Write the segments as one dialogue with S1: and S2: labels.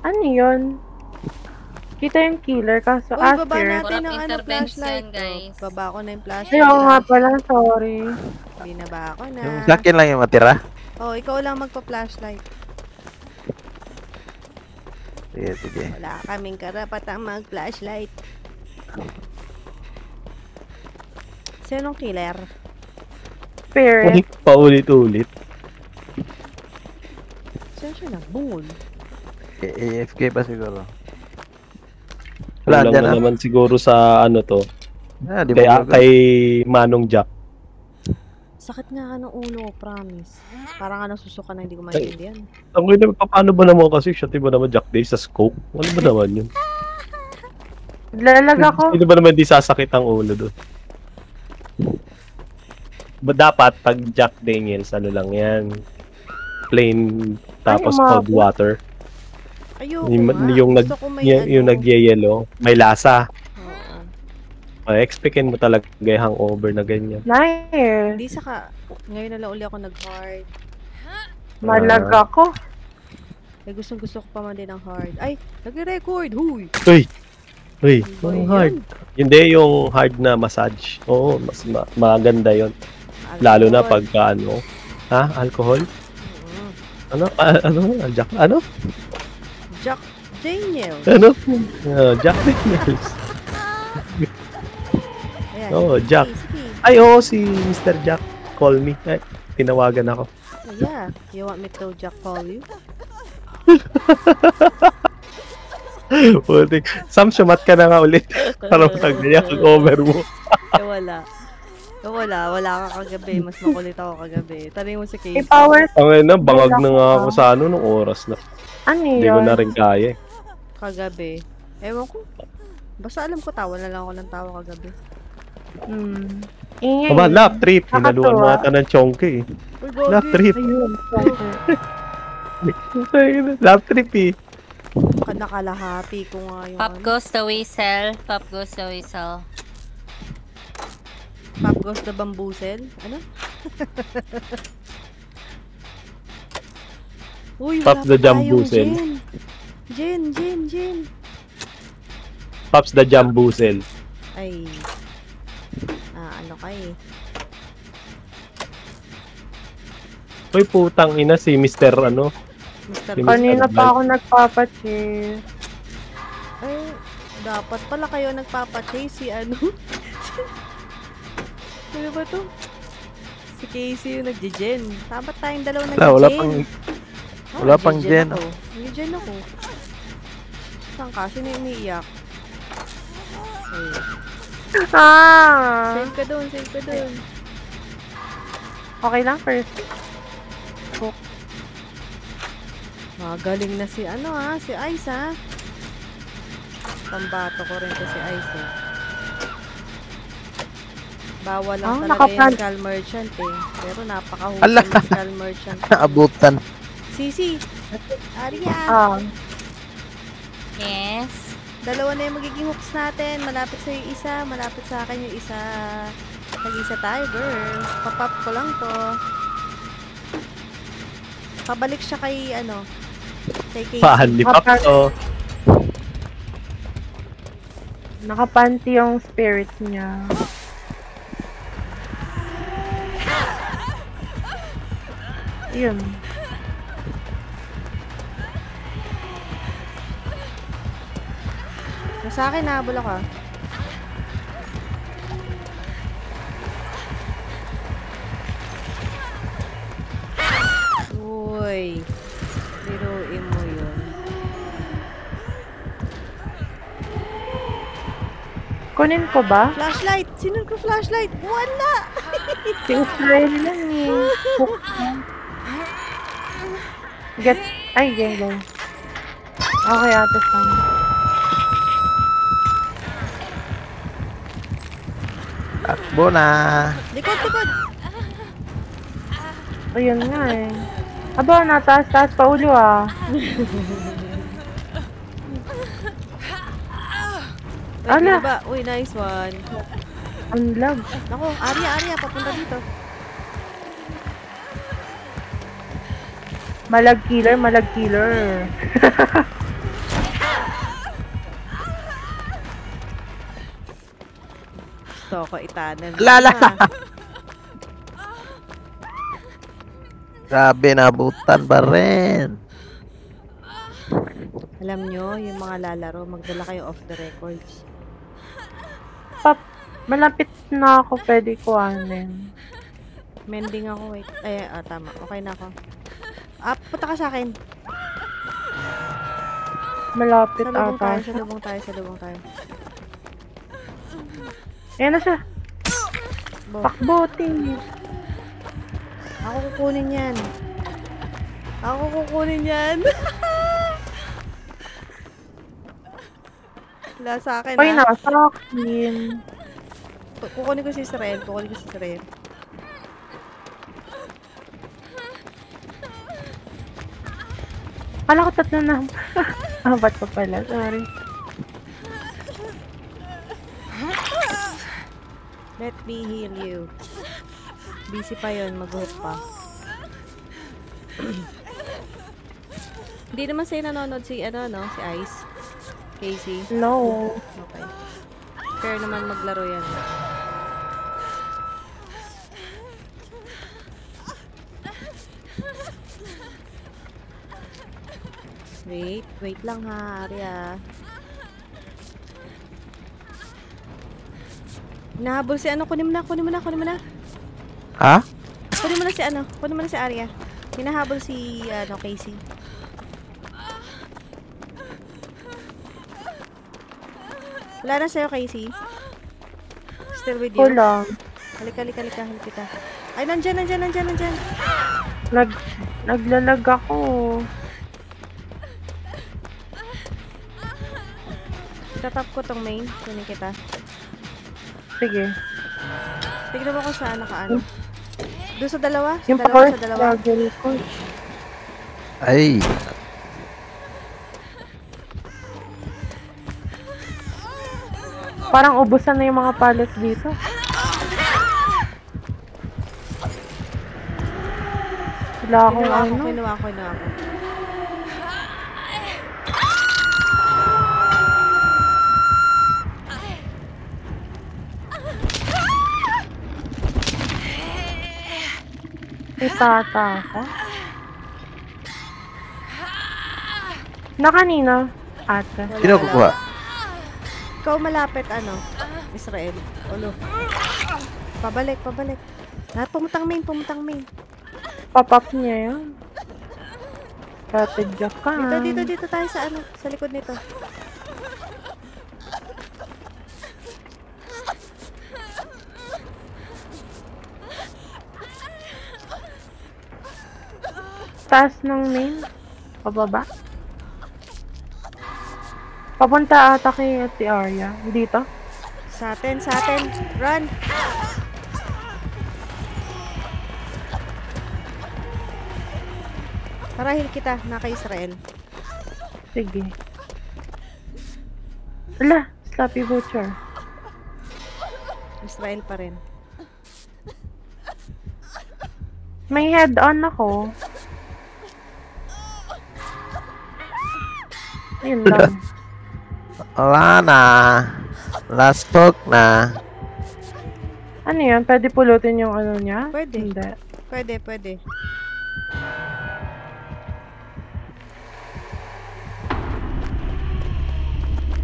S1: Ano yun? Kita yung killer kaso
S2: Uy, baba
S1: after.
S2: natin ng ano,
S3: Intervention,
S2: flashlight.
S3: guys.
S2: Baba ko na yung
S1: Ay,
S2: flashlight.
S1: oo nga pala, sorry.
S2: Binaba ko na.
S4: Yung sa akin lang yung matira.
S2: Oh, ikaw lang magpa-flashlight.
S4: Sige, sige.
S2: Wala kaming karapatang mag-flashlight. Sinong killer?
S1: Spirit.
S5: Paulit-ulit.
S2: Saan siya nagbungol?
S4: AFK pa siguro.
S5: Kulang
S4: Wala dyan
S5: na
S4: ah.
S5: naman siguro sa ano to.
S4: Ah, di
S5: Kay,
S4: ba?
S5: kay Manong Jack.
S2: Sakit nga ka ng ulo, promise. Parang ka nasusuka na hindi ko maintindihan.
S5: Ang ina, paano ba naman kasi shot ba naman Jack Day sa scope? Ano ba naman yun?
S1: Lalag ako.
S5: Hindi ba naman di sasakit ang ulo doon? Dapat pag Jack Daniels, ano lang yan. Plain tapos
S1: Ay,
S5: cold water.
S2: Ayoko
S5: Yung,
S2: nga.
S5: yung, nag,
S2: Gusto ko may
S5: yung
S2: ano.
S5: nagyayelo, may lasa.
S2: Oo.
S5: Expectin mo talaga yung hangover na ganyan.
S1: Nice.
S2: Hindi saka, ngayon na lang uli ako nag-hard.
S1: Malag ako.
S2: Eh, gusto ko pa man din ang hard. Ay, nagre-record! Huy!
S5: Uy! Uy,
S2: Ano ba
S5: ang
S2: yan?
S5: hard. Hindi yung hard na massage. Oo, mas maganda yon. Lalo na
S2: Alcohol.
S5: pagka ano. Ha? Alcohol?
S2: Oo.
S5: Ano? Ano? Jack? Ano?
S2: Jack Daniels.
S5: Ano? Jack Daniels.
S2: Ayan.
S5: Oo,
S2: sige,
S5: Jack.
S2: Sige.
S5: Ay, oo, si Mr. Jack. Call me. Ay, tinawagan ako.
S2: Oh, yeah. You want me to Jack call you?
S5: Putik. Sam, sumat ka na nga ulit. Para magkagaya over mo.
S2: Eh, wala. Eh, wala ka kagabi. Mas makulit ako kagabi. Tanay mo si Casey.
S1: I-power.
S5: Ang ina, bangag na nga ako sa ano nung oras na.
S1: Ano
S5: Hindi ko
S1: yun?
S5: na rin kaya eh.
S2: Kagabi. Ewan ko. Basta alam ko tawa na lang ako ng tawa kagabi.
S1: Ingay.
S5: Aba, lap trip. Hinaluan mo
S1: Nakatuwa.
S5: ata ng chonky eh.
S2: Uy,
S5: Lap trip.
S1: Ayun.
S5: Lap trip eh.
S2: Nakalahati ko nga yung
S3: Pop
S2: ano.
S3: goes the whistle. Pop goes the whistle.
S2: Pop goes the bamboozle. Ano? Uy,
S5: Pop
S2: wala
S5: the
S2: pa tayong
S5: Jamboozle.
S2: Jen.
S5: Pops the Jamboozle.
S2: Ay. Ano ka eh.
S5: Uy, putang ina si Mr. ano.
S2: Mr.
S5: Si Mr.
S1: Kanina
S5: Blank.
S1: pa ako nagpapachase.
S2: Ay, dapat pala kayo nagpapachase si ano. Ano ba to? Si Casey yung nagje-gen. Dapat tayong dalawa nagje-gen.
S4: Wala pang wala pang gen.
S2: Ako. Nagje-gen ako. Saan ka? Sino yung umiiyak? Ay. Save ka doon.
S1: Okay lang first.
S2: Magaling na si si Ice ha. Pambato ko rin to si Ice eh. Bawal lang talaga yung skull merchant eh. Pero napakahusay
S4: Ala.
S2: ng skull merchant.
S4: Abutan.
S2: Sisi! Aria!
S3: Yes.
S2: Dalawa na yung magiging hooks natin. Malapit sa yung isa, malapit sa akin yung isa. Tag-isa tayo, girl. Papap ko lang to. Pabalik siya kay kay Casey.
S5: Pahalipap to.
S1: Nakapanty yung spirit niya. Yun.
S2: Sa akin, nahabol ako. Uy. Biruin mo yun.
S1: Kunin ko ba?
S2: Flashlight! Sino ko flashlight? Wala!
S1: Si Israel lang eh. Get... Ay, game. Okay, ate Sam.
S4: Takbo na.
S2: Likod!
S1: Ayun nga eh. Aba, nataas-taas pa ulo ah. Ala.
S2: Ba? Uy, nice one.
S1: Ang lag.
S2: Nako, Arya, papunta dito.
S1: Malag killer.
S2: Toko itanan.
S4: Lala!
S2: Ah,
S4: Grabe, nabutan pa rin.
S2: alam nyo, yung mga lalaro, magdala kayo off the records.
S1: Pop, malapit na ako. Pwede kuhanin.
S2: Mending ako, wait. Ay, tama. Okay na ako. Punta ka sa akin.
S1: Malapit
S2: Salubong
S1: ata
S2: tayo,
S1: siya.
S2: salubong tayo, salubong tayo.
S1: Ayan na siya.
S2: Bo,
S1: Pakbuti.
S2: ako kukunin yan. Ako kukunin yan. Wala sa akin,
S1: Ay,
S2: ah.
S1: nasa akin.
S2: Kukunin ko si Israel. Kukunin ko si Israel.
S1: Kala ko tatlo na. Ba't pa pala? Sorry.
S2: Let me heal you. Busy pa yon, mag-hook pa. Hindi naman sa'yo nanonood si, si Ice. Casey.
S1: No.
S2: Okay. Fair naman maglaro yan. Wait lang ha, Arya. Nahabol si kunin mo na.
S4: Ha?
S2: Kunin mo na si Arya. Hinahabol si, Casey. Wala na sa'yo, Casey. Still with you.
S1: Kulang.
S2: Halika kita. Ay, nandyan.
S1: Naglalag ako.
S2: Tatap ko tong main. Kunin kita.
S1: Sige.
S2: Tignan mo kung saan nakaano. Doon sa dalawa?
S1: Yung
S2: Sa
S1: power
S2: dalawa?
S1: struggle ko.
S4: Ay.
S1: Parang ubusan na yung mga pallets dito. Wala akong
S2: Kinuha ko.
S1: May tata ako. Na kanina? Ate.
S4: Sino kukuha?
S2: Ikaw malapit, Israel. Ulo. Pabalik. Pumutang main.
S1: Pop-up niya yun. Strategya ka.
S2: Dito tayo sa sa likod nito.
S1: Taas ng main. Pababa. Papunta ata kay Ate Arya. Dito.
S2: Sa atin. Run! Parahil kita, naka Israel.
S1: Sige. Ala, Sloppy Butcher.
S2: Israel pa rin.
S1: May head-on ako. Ayun lang.
S4: Wala na. Last talk na.
S1: Ano yan? Pwede pulutin yung ano niya?
S2: Pwede.
S1: Hindi.
S2: Pwede.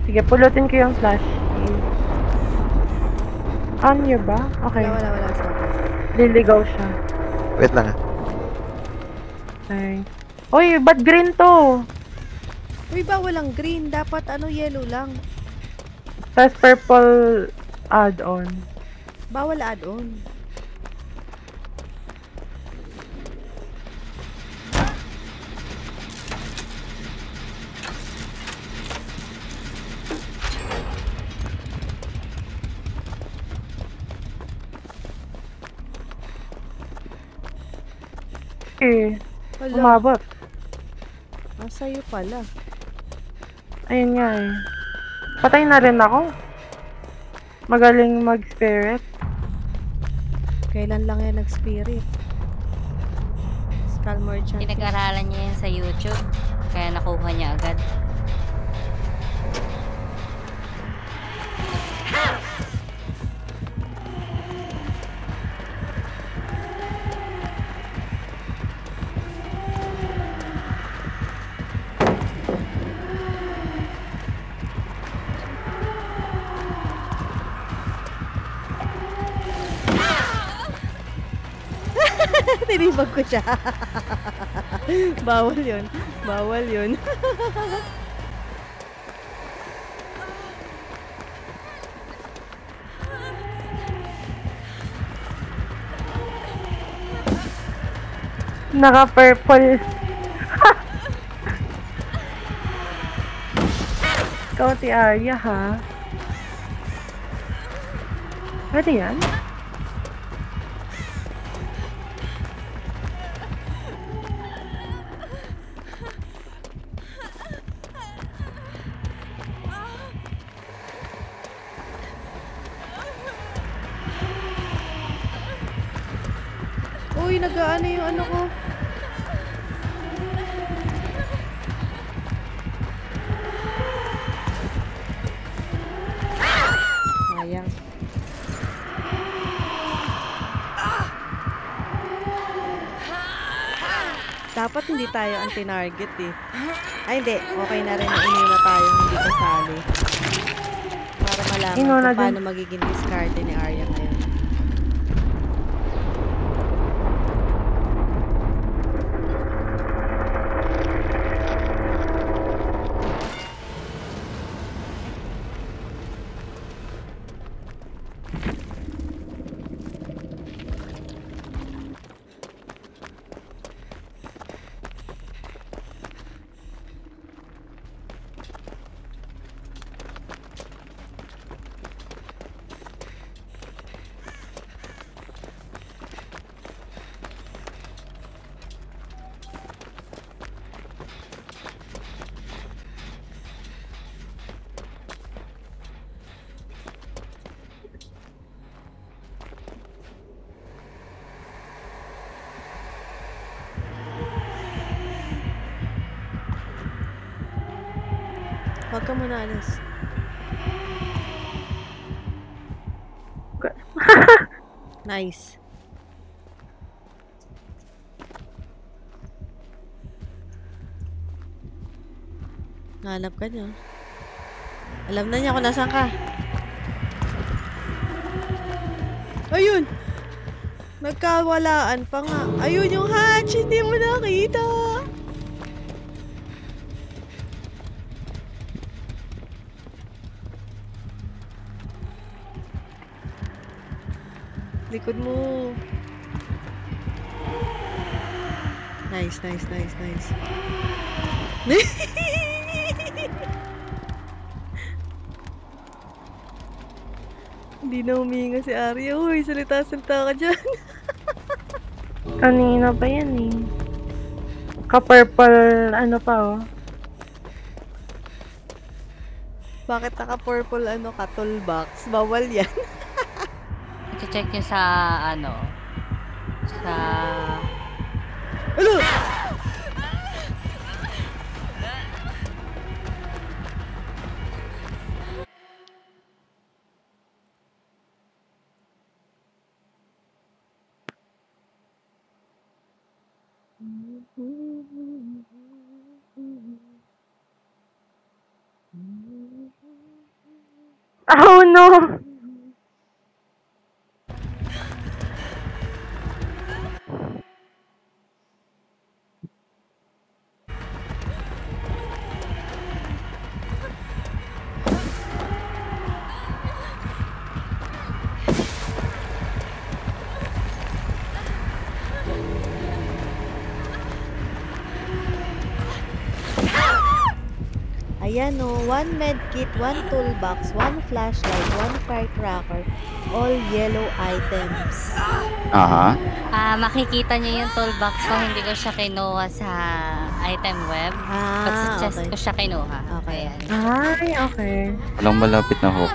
S1: Sige, pulutin ko yung flash. On niyo ba? Okay.
S2: Wala sa akin.
S1: Liligaw siya.
S4: Wait lang.
S1: Okay. Uy, ba't green to?
S2: Uy, bawal ang green. Dapat yellow lang.
S1: Tapos purple add-on.
S2: Bawal add-on. Wala.
S1: Umabot.
S2: Sa'yo pala.
S1: Ayun nga eh. Patay na rin ako. Magaling mag-spirit.
S2: Kailan lang yan nag-spirit? Skull Merchant.
S3: Pinag-aralan niya yan sa YouTube. Kaya nakuha niya agad.
S2: Tinibag ko siya. Bawal yun. Bawal yun.
S1: Naka-purple. Ikaw, ti Arya, ha? Pwede yan?
S2: Uy, nag-aano yung ano ko. Sayang. Dapat hindi tayo anti-target eh. Ay, hindi. Okay na rin na inuna tayo hindi kasali. Para malaman
S1: Inuna
S2: kung
S1: din.
S2: paano magiging discard ni Arya ngayon. Huwag ka muna alis. Nice. Nahanap ka niya. Alam na niya kung nasaan ka. Ayun! Nagkawalaan pa nga. Ayun yung hatch! Hindi mo nakita! Likod mo. Nice, nice, nice, nice. Hindi na huminga si Arya. Uy, salita-salita ka dyan.
S1: Kanina pa yan eh. Ka-purple, ano pa oh.
S2: Bakit naka-purple ano ka, toolbox? Bawal yan.
S3: I-check nyo sa, ano, sa...
S2: Ano?
S1: Oh no!
S2: Ayan o, 1 medkit, 1 toolbox, 1 flashlight, 1 firecracker, all yellow items.
S6: Aha.
S3: Makikita nyo yung toolbox ko, hindi ko siya kinuha sa item web. Pag sa chest
S2: Okay.
S3: ko siya kinuha.
S2: Okay.
S3: Ayan.
S1: Ay, okay.
S6: Walang malapit na hook.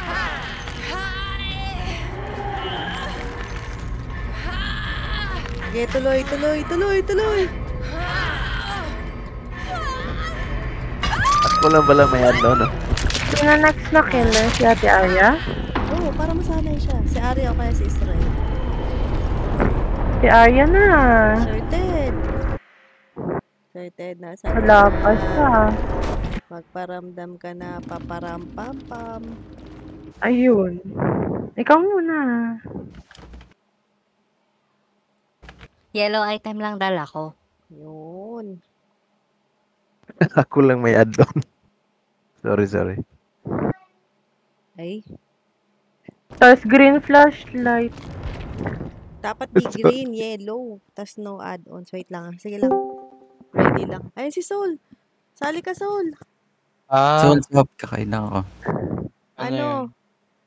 S2: Okay, tuloy, tuloy, tuloy, tuloy!
S4: Ako lang pala may ano, no?
S1: Sino next na killer? Si Ate Arya?
S2: Oo, para masanay siya. Si Arya o kaya si Israel.
S1: Si Arya na.
S2: Sorted! Sorted na.
S1: Wala pa siya.
S2: Magparamdam ka na, paparampam-pam.
S1: Ayun. Ikaw muna.
S3: Yellow item lang dala ko.
S2: Yun.
S4: Ako lang may add-on. Sorry.
S2: Ay,
S1: Tapos green flashlight.
S2: dapat di green, yellow. Tas no add-ons. Wait lang ah. Sige lang. Ready lang. Ayun si Soul. Sali ka, Soul.
S6: Soul swap, kakain lang ako.
S2: Ano?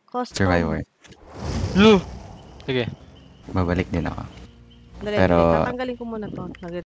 S2: Custom.
S6: Survivor.
S7: Sige.
S6: Babalik din ako.
S2: Dali,
S6: Pero-
S2: tatanggalin ko muna to.